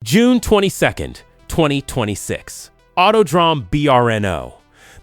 June 22nd, 2026. Autodrome BRNO.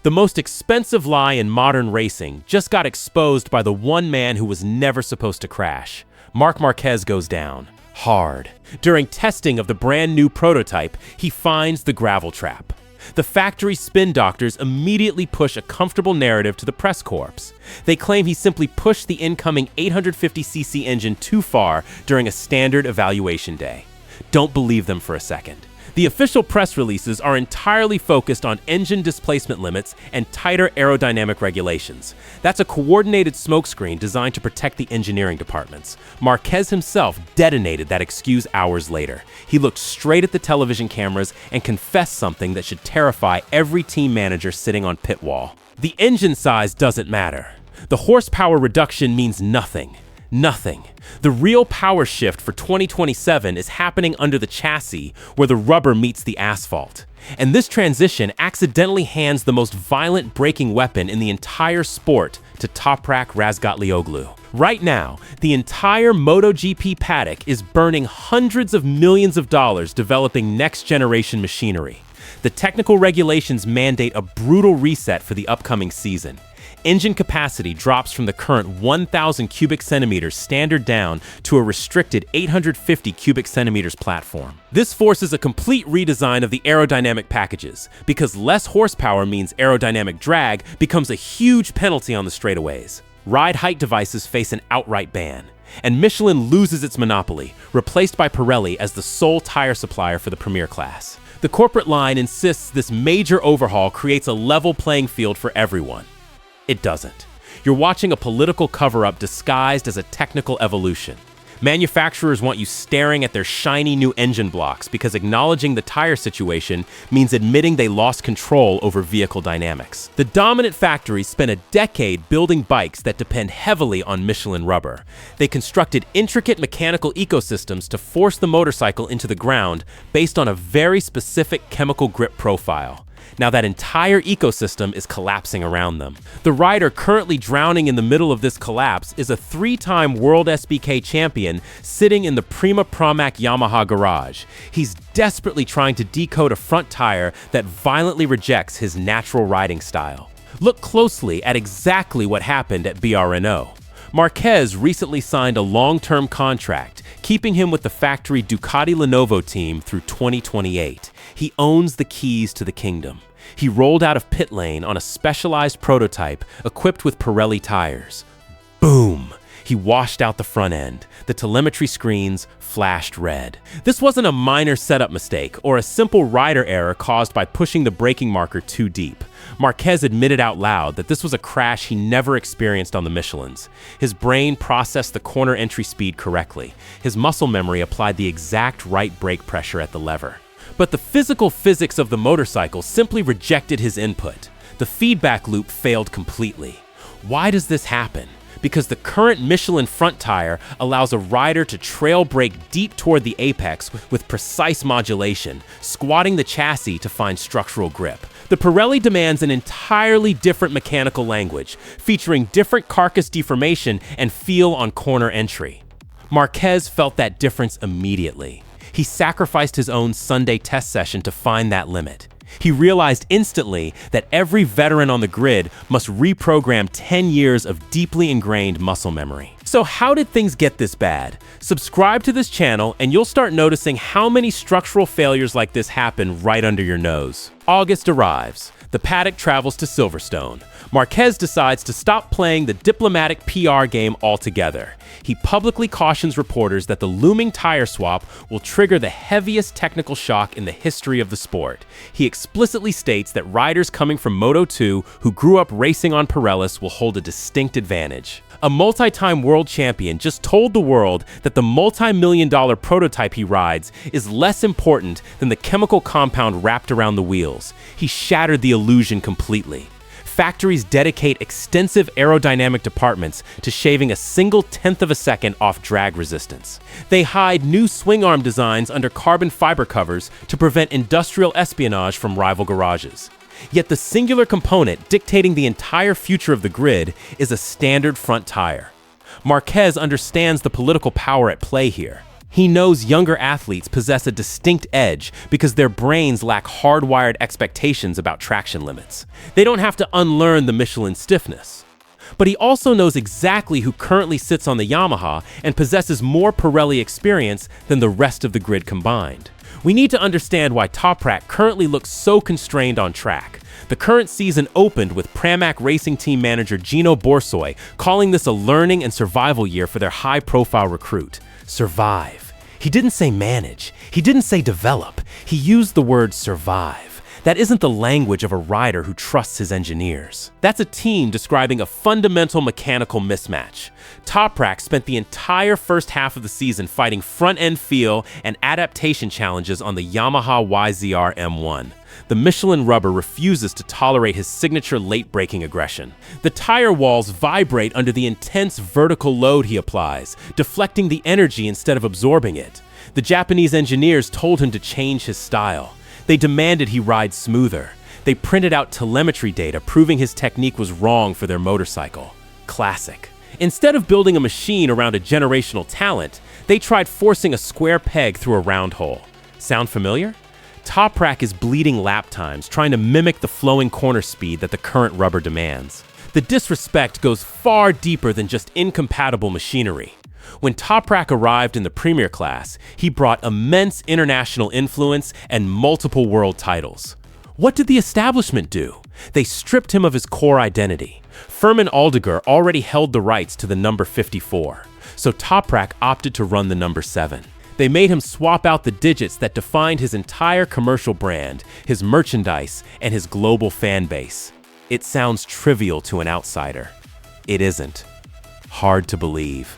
The most expensive lie in modern racing just got exposed by the one man who was never supposed to crash. Marquez goes down. Hard. During testing of the brand new prototype, he finds the gravel trap. The factory spin doctors immediately push a comfortable narrative to the press corps. They claim he simply pushed the incoming 850cc engine too far during a standard evaluation day. Don't believe them for a second. The official press releases are entirely focused on engine displacement limits and tighter aerodynamic regulations. That's a coordinated smokescreen designed to protect the engineering departments. Marquez himself detonated that excuse hours later. He looked straight at the television cameras and confessed something that should terrify every team manager sitting on pit wall. The engine size doesn't matter. The horsepower reduction means nothing. Nothing. The real power shift for 2027 is happening under the chassis where the rubber meets the asphalt. And this transition accidentally hands the most violent braking weapon in the entire sport to Toprak Razgatlioglu. Right now, the entire MotoGP paddock is burning hundreds of millions of dollars developing next-generation machinery. The technical regulations mandate a brutal reset for the upcoming season. Engine capacity drops from the current 1,000 cubic centimeters standard down to a restricted 850 cubic centimeters platform. This forces a complete redesign of the aerodynamic packages, because less horsepower means aerodynamic drag becomes a huge penalty on the straightaways. Ride height devices face an outright ban, and Michelin loses its monopoly, replaced by Pirelli as the sole tire supplier for the Premier class. The corporate line insists this major overhaul creates a level playing field for everyone. It doesn't. You're watching a political cover-up disguised as a technical evolution. Manufacturers want you staring at their shiny new engine blocks because acknowledging the tire situation means admitting they lost control over vehicle dynamics. The dominant factories spent a decade building bikes that depend heavily on Michelin rubber. They constructed intricate mechanical ecosystems to force the motorcycle into the ground based on a very specific chemical grip profile. Now that entire ecosystem is collapsing around them. The rider currently drowning in the middle of this collapse is a 3-time World SBK champion sitting in the Prima Pramac Yamaha garage. He's desperately trying to decode a front tire that violently rejects his natural riding style. Look closely at exactly what happened at BRNO. Marquez recently signed a long-term contract, keeping him with the factory Ducati Lenovo team through 2028. He owns the keys to the kingdom. He rolled out of pit lane on a specialized prototype equipped with Pirelli tires. Boom! He washed out the front end. The telemetry screens flashed red. This wasn't a minor setup mistake or a simple rider error caused by pushing the braking marker too deep. Marquez admitted out loud that this was a crash he never experienced on the Michelins. His brain processed the corner entry speed correctly. His muscle memory applied the exact right brake pressure at the lever. But the physical physics of the motorcycle simply rejected his input. The feedback loop failed completely. Why does this happen? Because the current Michelin front tire allows a rider to trail brake deep toward the apex with precise modulation, squatting the chassis to find structural grip. The Pirelli demands an entirely different mechanical language, featuring different carcass deformation and feel on corner entry. Marquez felt that difference immediately. He sacrificed his own Sunday test session to find that limit. He realized instantly that every veteran on the grid must reprogram 10 years of deeply ingrained muscle memory. So how did things get this bad? Subscribe to this channel and you'll start noticing how many structural failures like this happen right under your nose. August arrives. The paddock travels to Silverstone. Marquez decides to stop playing the diplomatic PR game altogether. He publicly cautions reporters that the looming tire swap will trigger the heaviest technical shock in the history of the sport. He explicitly states that riders coming from Moto2 who grew up racing on Pirellis will hold a distinct advantage. A multi-time world champion just told the world that the multi-million-dollar prototype he rides is less important than the chemical compound wrapped around the wheels. He shattered the illusion completely. Factories dedicate extensive aerodynamic departments to shaving a single tenth of a second off drag resistance. They hide new swing arm designs under carbon fiber covers to prevent industrial espionage from rival garages. Yet the singular component dictating the entire future of the grid is a standard front tire. Marquez understands the political power at play here. He knows younger athletes possess a distinct edge because their brains lack hardwired expectations about traction limits. They don't have to unlearn the Michelin stiffness. But he also knows exactly who currently sits on the Yamaha and possesses more Pirelli experience than the rest of the grid combined. We need to understand why Toprak currently looks so constrained on track. The current season opened with Pramac Racing Team manager Gino Borsoi calling this a learning and survival year for their high-profile recruit. Survive. He didn't say manage. He didn't say develop. He used the word survive. That isn't the language of a rider who trusts his engineers. That's a team describing a fundamental mechanical mismatch. Toprak spent the entire first half of the season fighting front-end feel and adaptation challenges on the Yamaha YZR M1. The Michelin rubber refuses to tolerate his signature late-braking aggression. The tire walls vibrate under the intense vertical load he applies, deflecting the energy instead of absorbing it. The Japanese engineers told him to change his style. They demanded he ride smoother. They printed out telemetry data proving his technique was wrong for their motorcycle. Classic. Instead of building a machine around a generational talent, they tried forcing a square peg through a round hole. Sound familiar? Toprak is bleeding lap times, trying to mimic the flowing corner speed that the current rubber demands. The disrespect goes far deeper than just incompatible machinery. When Toprak arrived in the Premier class, he brought immense international influence and multiple world titles. What did the establishment do? They stripped him of his core identity. Firmin Aldeguer already held the rights to the number 54, so Toprak opted to run the number 7. They made him swap out the digits that defined his entire commercial brand, his merchandise, and his global fan base. It sounds trivial to an outsider. It isn't. Hard to believe.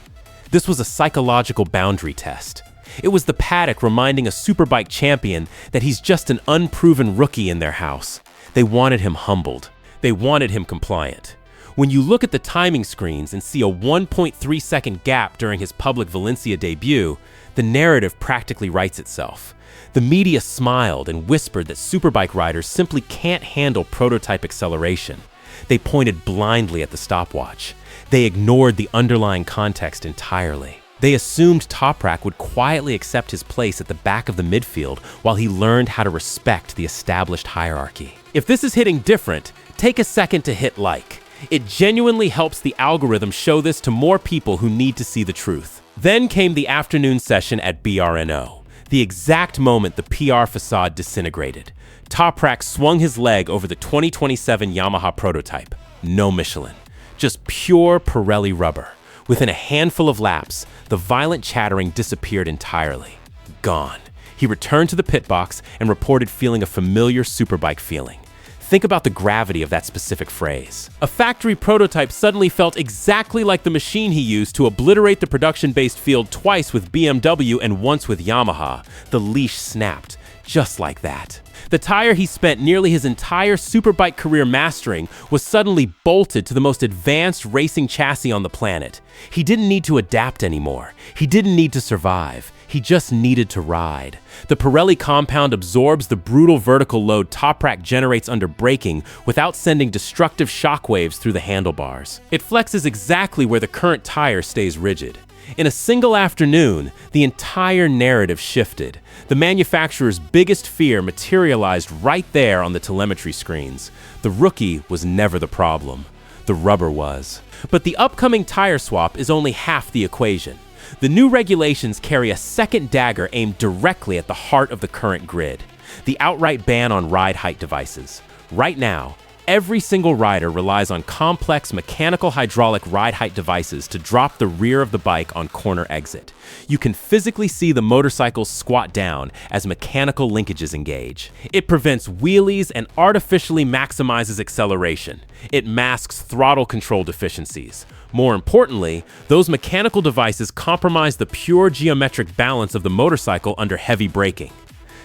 This was a psychological boundary test. It was the paddock reminding a Superbike champion that he's just an unproven rookie in their house. They wanted him humbled. They wanted him compliant. When you look at the timing screens and see a 1.3-second gap during his public Valencia debut, the narrative practically writes itself. The media smiled and whispered that Superbike riders simply can't handle prototype acceleration. They pointed blindly at the stopwatch. They ignored the underlying context entirely. They assumed Toprak would quietly accept his place at the back of the midfield while he learned how to respect the established hierarchy. If this is hitting different, take a second to hit like. It genuinely helps the algorithm show this to more people who need to see the truth. Then came the afternoon session at BRNO, the exact moment the PR facade disintegrated. Toprak swung his leg over the 2027 Yamaha prototype. No Michelin, just pure Pirelli rubber. Within a handful of laps, the violent chattering disappeared entirely. Gone. He returned to the pit box and reported feeling a familiar Superbike feeling. Think about the gravity of that specific phrase. A factory prototype suddenly felt exactly like the machine he used to obliterate the production-based field twice with BMW and once with Yamaha. The leash snapped, just like that. The tire he spent nearly his entire Superbike career mastering was suddenly bolted to the most advanced racing chassis on the planet. He didn't need to adapt anymore. He didn't need to survive. He just needed to ride. The Pirelli compound absorbs the brutal vertical load Toprak generates under braking without sending destructive shockwaves through the handlebars. It flexes exactly where the current tire stays rigid. In a single afternoon, the entire narrative shifted. The manufacturer's biggest fear materialized right there on the telemetry screens. The rookie was never the problem. The rubber was. But the upcoming tire swap is only half the equation. The new regulations carry a second dagger aimed directly at the heart of the current grid, the outright ban on ride height devices. Right now, every single rider relies on complex mechanical hydraulic ride height devices to drop the rear of the bike on corner exit. You can physically see the motorcycles squat down as mechanical linkages engage. It prevents wheelies and artificially maximizes acceleration. It masks throttle control deficiencies. More importantly, those mechanical devices compromise the pure geometric balance of the motorcycle under heavy braking.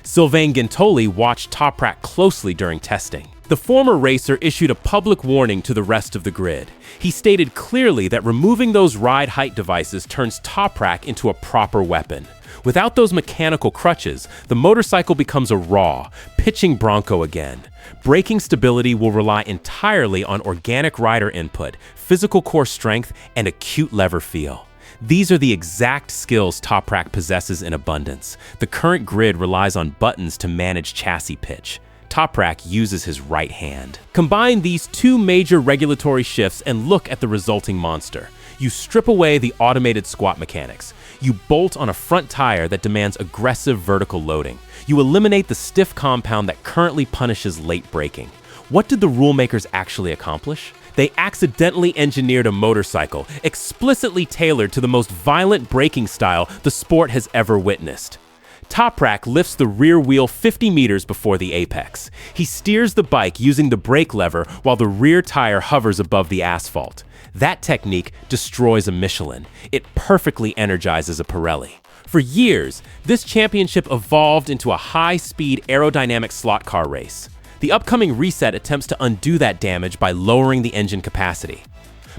Sylvain Gintoli watched Toprak closely during testing. The former racer issued a public warning to the rest of the grid. He stated clearly that removing those ride height devices turns Toprak into a proper weapon. Without those mechanical crutches, the motorcycle becomes a raw, pitching bronco again. Braking stability will rely entirely on organic rider input, physical core strength, and acute lever feel. These are the exact skills Toprak possesses in abundance. The current grid relies on buttons to manage chassis pitch. Toprak uses his right hand. Combine these two major regulatory shifts and look at the resulting monster. You strip away the automated squat mechanics. You bolt on a front tire that demands aggressive vertical loading. You eliminate the stiff compound that currently punishes late braking. What did the rule makers actually accomplish? They accidentally engineered a motorcycle explicitly tailored to the most violent braking style the sport has ever witnessed. Toprak lifts the rear wheel 50 meters before the apex. He steers the bike using the brake lever while the rear tire hovers above the asphalt. That technique destroys a Michelin. It perfectly energizes a Pirelli. For years, this championship evolved into a high-speed aerodynamic slot car race. The upcoming reset attempts to undo that damage by lowering the engine capacity.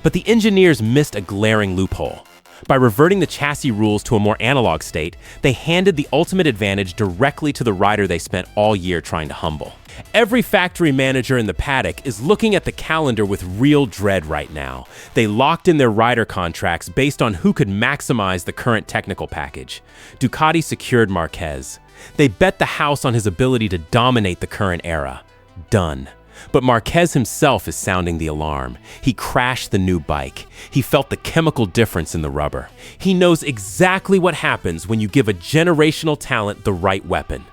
But the engineers missed a glaring loophole. By reverting the chassis rules to a more analog state, they handed the ultimate advantage directly to the rider they spent all year trying to humble. Every factory manager in the paddock is looking at the calendar with real dread right now. They locked in their rider contracts based on who could maximize the current technical package. Ducati secured Marquez. They bet the house on his ability to dominate the current era. Done. But Marquez himself is sounding the alarm. He crashed the new bike. He felt the chemical difference in the rubber. He knows exactly what happens when you give a generational talent the right weapon.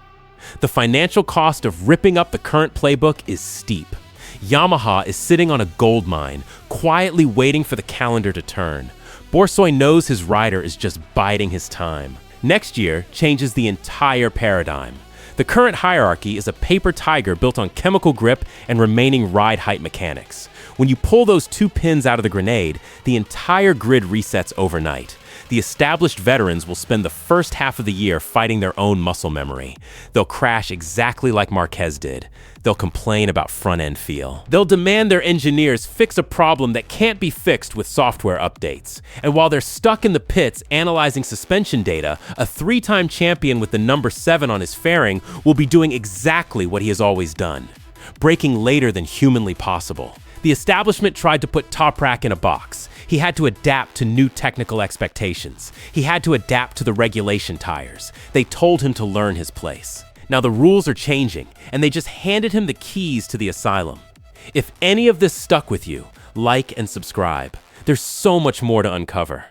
The financial cost of ripping up the current playbook is steep. Yamaha is sitting on a gold mine, quietly waiting for the calendar to turn. Borsoi knows his rider is just biding his time. Next year changes the entire paradigm. The current hierarchy is a paper tiger built on chemical grip and remaining ride height mechanics. When you pull those two pins out of the grenade, the entire grid resets overnight. The established veterans will spend the first half of the year fighting their own muscle memory. They'll crash exactly like Marquez did. They'll complain about front-end feel. They'll demand their engineers fix a problem that can't be fixed with software updates. And while they're stuck in the pits analyzing suspension data, a three-time champion with the number 7 on his fairing will be doing exactly what he has always done, braking later than humanly possible. The establishment tried to put Toprak in a box. He had to adapt to new technical expectations. He had to adapt to the regulation tires. They told him to learn his place. Now the rules are changing, and they just handed him the keys to the asylum. If any of this stuck with you, like and subscribe. There's so much more to uncover.